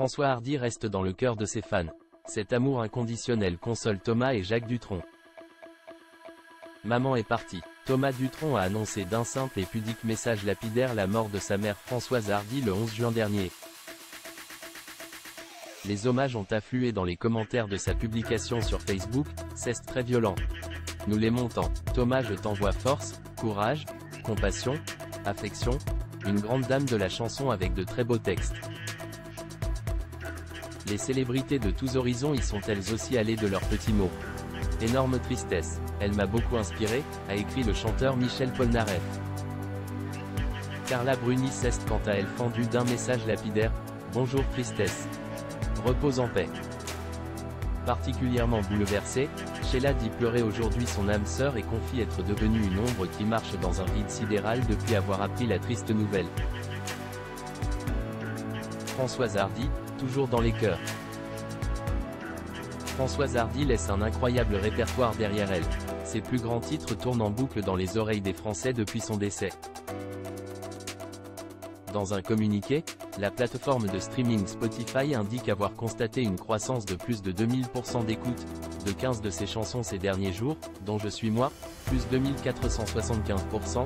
François Hardy reste dans le cœur de ses fans. Cet amour inconditionnel console Thomas et Jacques Dutronc. Maman est partie. Thomas Dutronc a annoncé d'un simple et pudique message lapidaire la mort de sa mère Françoise Hardy le 11 juin dernier. Les hommages ont afflué dans les commentaires de sa publication sur Facebook, c'est très violent. Nous l'aimons tant. Thomas, je t'envoie force, courage, compassion, affection, une grande dame de la chanson avec de très beaux textes. Les célébrités de tous horizons y sont elles aussi allées de leurs petits mots. Énorme tristesse. Elle m'a beaucoup inspiré, a écrit le chanteur Michel Polnareff. Carla Bruni s'est quant à elle fendue d'un message lapidaire, bonjour tristesse. Repose en paix. Particulièrement bouleversée, Sheila dit pleurer aujourd'hui son âme sœur et confie être devenue une ombre qui marche dans un vide sidéral depuis avoir appris la triste nouvelle. Françoise Hardy, toujours dans les cœurs. Françoise Hardy laisse un incroyable répertoire derrière elle. Ses plus grands titres tournent en boucle dans les oreilles des Français depuis son décès. Dans un communiqué, la plateforme de streaming Spotify indique avoir constaté une croissance de plus de 2000% d'écoute de 15 de ses chansons ces derniers jours, dont Je suis moi, plus 2475%,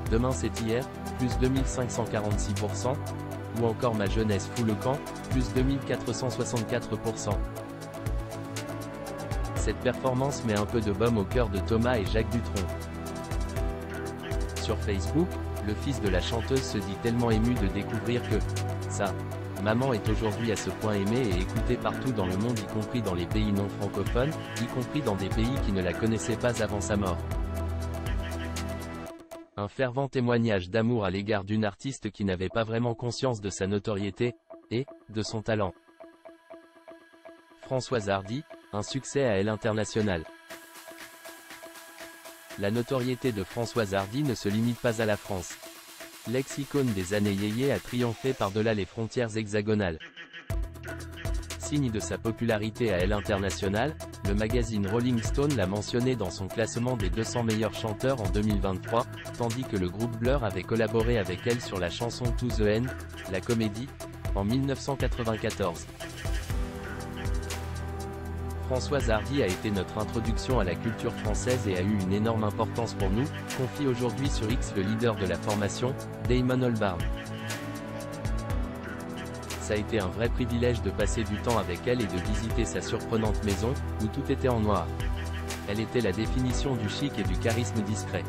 Demain c'est hier, plus 2546%, ou encore Ma jeunesse fout le camp, plus 2464%. Cette performance met un peu de baume au cœur de Thomas et Jacques Dutronc. Sur Facebook, le fils de la chanteuse se dit tellement ému de découvrir que sa maman est aujourd'hui à ce point aimée et écoutée partout dans le monde, y compris dans les pays non francophones, y compris dans des pays qui ne la connaissaient pas avant sa mort. Un fervent témoignage d'amour à l'égard d'une artiste qui n'avait pas vraiment conscience de sa notoriété, et de son talent. Françoise Hardy, un succès à elle international. La notoriété de Françoise Hardy ne se limite pas à la France. L'ex-icône des années yéyé a triomphé par-delà les frontières hexagonales. Signe de sa popularité à elle internationale, le magazine Rolling Stone l'a mentionné dans son classement des 200 meilleurs chanteurs en 2023, tandis que le groupe Blur avait collaboré avec elle sur la chanson To the End, la comédie, en 1994. Françoise Hardy a été notre introduction à la culture française et a eu une énorme importance pour nous, confie aujourd'hui sur X le leader de la formation, Damon Albarn. Ça a été un vrai privilège de passer du temps avec elle et de visiter sa surprenante maison, où tout était en noir. Elle était la définition du chic et du charisme discret.